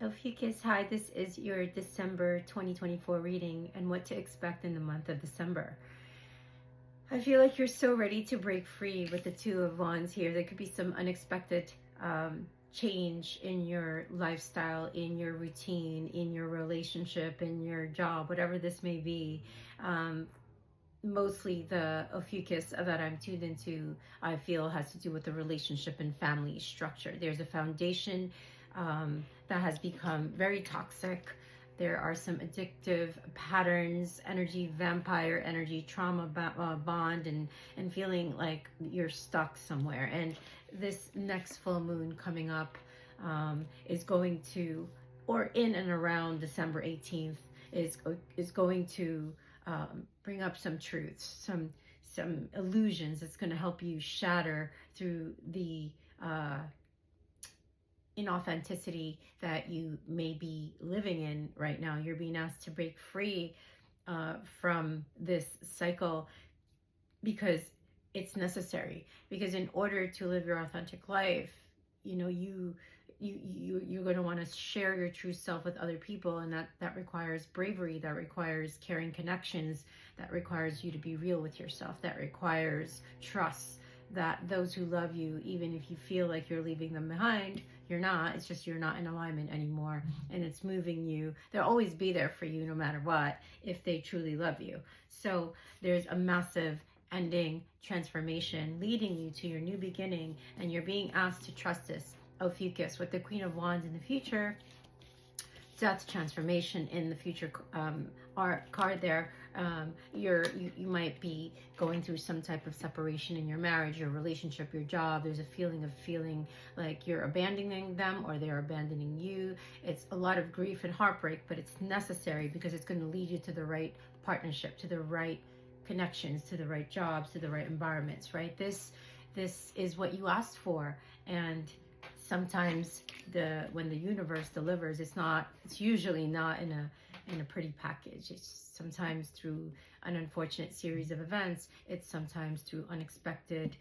Ophiuchus, hi, this is your December 2024 reading and what to expect in the month of December. I feel like you're so ready to break free with the Two of Wands here. There could be some unexpected change in your lifestyle, in your routine, in your relationship, in your job, whatever this may be. Mostly the Ophiuchus that I'm tuned into, I feel, has to do with the relationship and family structure. There's a foundation that has become very toxic. There are some addictive patterns, energy, vampire energy, trauma bond, and feeling like you're stuck somewhere. And this next full moon coming up is going to, or in and around December 18th, is going to bring up some truths, some illusions. It's going to help you shatter through the inauthenticity that you may be living in right now. You're being asked to break free from this cycle because it's necessary. Because in order to live your authentic life, you're going to want to share your true self with other people, and that requires bravery, that requires caring connections, that requires you to be real with yourself, that requires trust that those who love you, even if you feel like you're leaving them behind, you're not. It's just you're not in alignment anymore, and it's moving you. They'll always be there for you no matter what if they truly love you. So there's a massive ending, transformation leading you to your new beginning, and you're being asked to trust this. Ophiuchus with the Queen of Wands in the future, death, transformation in the future card there. You might be going through some type of separation in your marriage, your relationship, your job. There's a feeling like you're abandoning them or they're abandoning you. It's a lot of grief and heartbreak, but it's necessary because it's going to lead you to the right partnership, to the right connections, to the right jobs, to the right environments, right? This is what you asked for. And sometimes when the universe delivers, it's usually not in a pretty package. It's sometimes through an unfortunate series of events. It's sometimes through unexpected,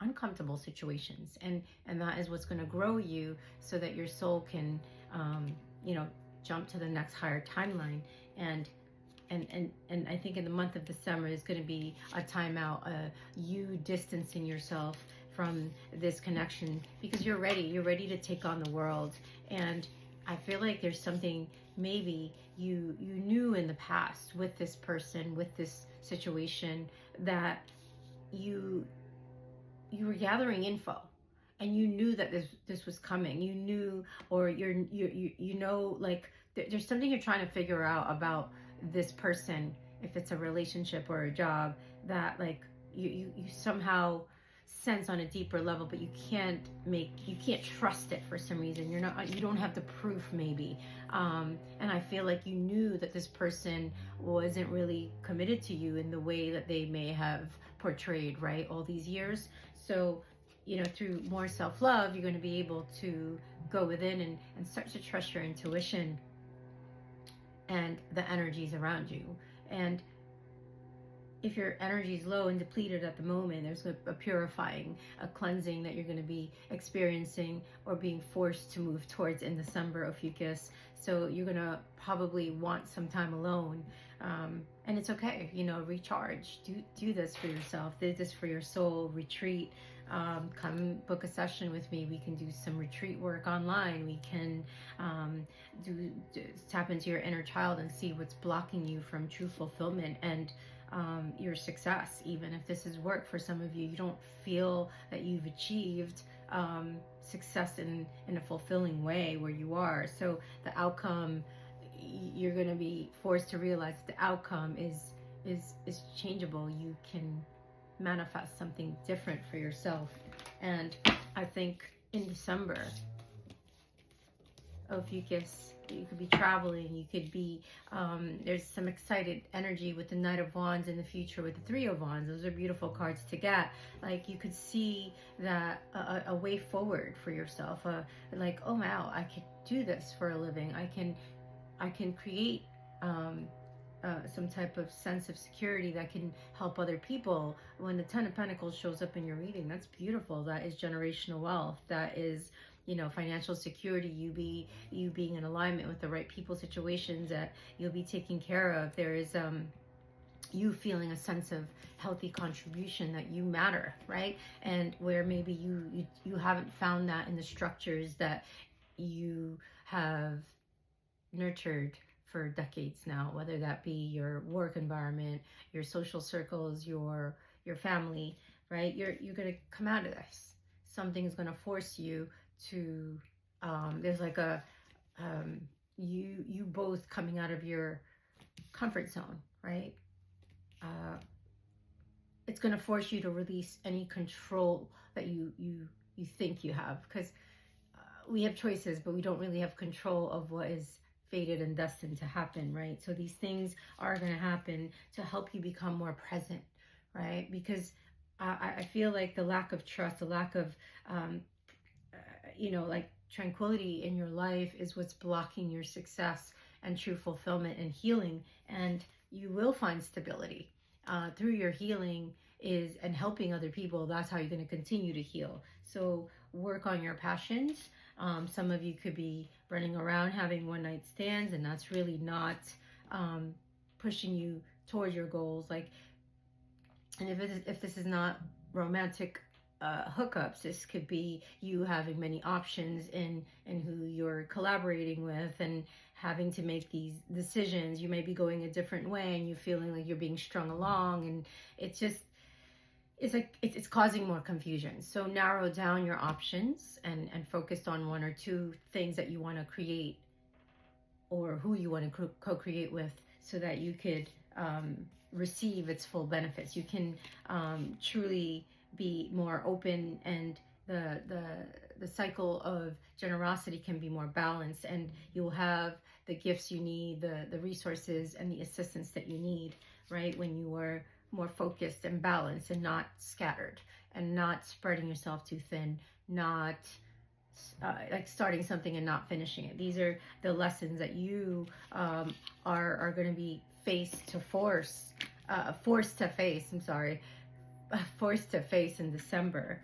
uncomfortable situations, and that is what's going to grow you so that your soul can jump to the next higher timeline. And I think in the month of December is going to be a timeout, you distancing yourself from this connection because you're ready to take on the world. And I feel like there's something maybe you knew in the past with this person, with this situation, that you were gathering info and you knew that this was coming. You knew, or like there's something you're trying to figure out about this person, if it's a relationship or a job, that like you somehow sense on a deeper level, but you can't trust it for some reason. You don't have the proof maybe, and I feel like you knew that this person wasn't really committed to you in the way that they may have portrayed, right, all these years. So through more self-love, you're going to be able to go within and start to trust your intuition and the energies around you. And if your energy is low and depleted at the moment, there's a purifying, a cleansing that you're going to be experiencing or being forced to move towards in December, Ophiuchus. So you're going to probably want some time alone. And it's okay, recharge. Do this for yourself. Do this for your soul. Retreat. Come book a session with me. We can do some retreat work online. We can tap into your inner child and see what's blocking you from true fulfillment and your success. Even if this is work for some of you, you don't feel that you've achieved success in a fulfilling way where you are. So the outcome, you're going to be forced to realize that the outcome is changeable. You can manifest something different for yourself. And I think in December, Ophiuchus, you could be traveling, you could be, there's some excited energy with the Knight of Wands in the future with the Three of Wands. Those are beautiful cards to get. Like you could see that a way forward for yourself, like, oh wow, I could do this for a living. I can create some type of sense of security that can help other people. When the Ten of Pentacles shows up in your reading, that's beautiful. That is generational wealth. That is, financial security, you being in alignment with the right people, situations that you'll be taken care of. There is you feeling a sense of healthy contribution, that you matter, right? And where maybe you haven't found that in the structures that you have nurtured for decades now, whether that be your work environment, your social circles, your family, right? You're going to come out of this. Something's going to force you to there's like a you both coming out of your comfort zone, right? It's going to force you to release any control that you think you have, because we have choices, but we don't really have control of what is fated and destined to happen, right? So these things are going to happen to help you become more present, right? Because I feel like the lack of trust, the lack of like tranquility in your life is what's blocking your success and true fulfillment and healing. And you will find stability through your healing and helping other people. That's how you're going to continue to heal. So work on your passions. Some of you could be running around having one night stands, and that's really not pushing you towards your goals. And if this is not romantic hookups, this could be you having many options in who you're collaborating with, and having to make these decisions. You may be going a different way, and you feeling like you're being strung along, and it's causing more confusion. So narrow down your options and focus on one or two things that you want to create, or who you want to co-create with, so that you could receive its full benefits. You can truly be more open, and the cycle of generosity can be more balanced, and you'll have the gifts you need, the resources and the assistance that you need, right? When you are more focused and balanced, and not scattered, and not spreading yourself too thin, not like starting something and not finishing it. These are the lessons that you are going to be forced to face in December.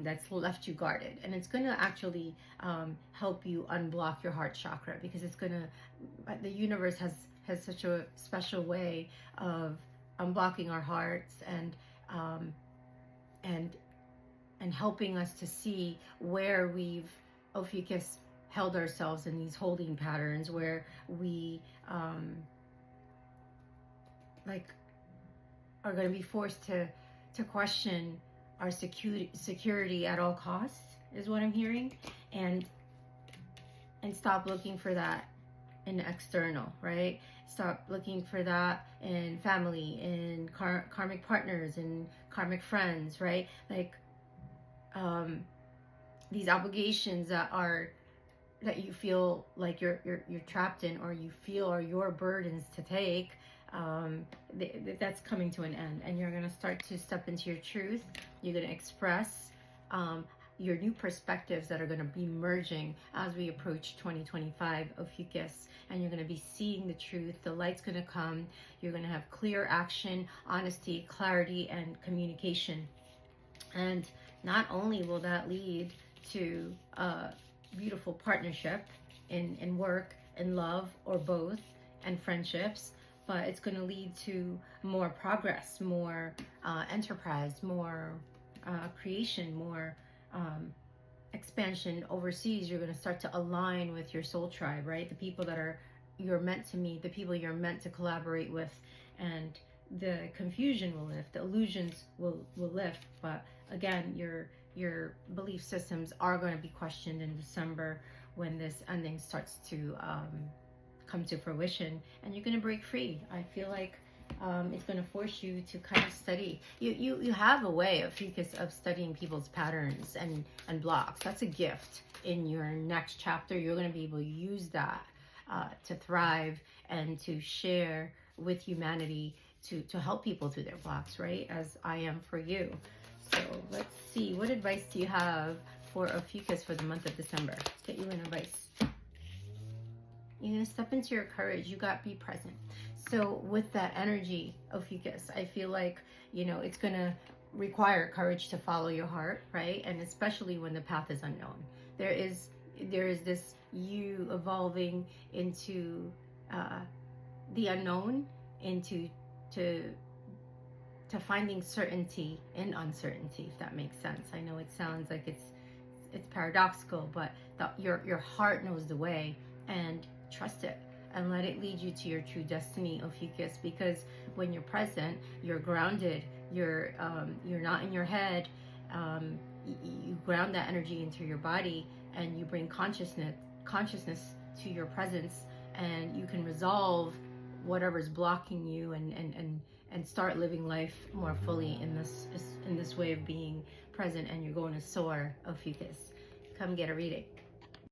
That's left you guarded, and it's going to actually help you unblock your heart chakra, because the universe has such a special way of unblocking our hearts and helping us to see where we've Ophiuchus held ourselves in these holding patterns, where we are going to be forced to question our security at all costs, is what I'm hearing, and stop looking for that in the external, right? Stop looking for that in family, in karmic partners, in karmic friends, right? These obligations that you feel like you're trapped in, or you feel are your burdens to take. That's coming to an end, and you're going to start to step into your truth. You're going to express your new perspectives that are going to be merging as we approach 2025 Ophiuchus, and you're going to be seeing the truth. The light's going to come. You're going to have clear action, honesty, clarity, and communication. And not only will that lead to a beautiful partnership in work, in love, or both, and friendships, but it's going to lead to more progress, more enterprise, more creation, more expansion overseas. You're going to start to align with your soul tribe, right? The people that you're meant to meet, the people you're meant to collaborate with, and the confusion will lift, the illusions will lift. But again, your belief systems are going to be questioned in December, when this ending starts to come to fruition, and you're going to break free. I feel like it's going to force you to kind of study. You have a way of studying people's patterns and blocks. That's a gift. In your next chapter, you're going to be able to use that to thrive and to share with humanity, to help people through their blocks, right? As I am for you. So let's see, what advice do you have for Ophiuchus for the month of December? Let's get you an advice. You're going to step into your courage. You got to be present. So with that energy, Ophiuchus, I feel like, it's going to require courage to follow your heart, right? And especially when the path is unknown. there is this you evolving into the unknown, into to finding certainty in uncertainty, if that makes sense. I know it sounds like it's paradoxical, but your heart knows the way, and trust it and let it lead you to your true destiny, Ophiuchus, because when you're present, you're grounded, you're not in your head. You ground that energy into your body, and you bring consciousness to your presence, and you can resolve whatever's blocking you, and start living life more fully in this way of being present, and you're going to soar, Ophiuchus. Come get a reading.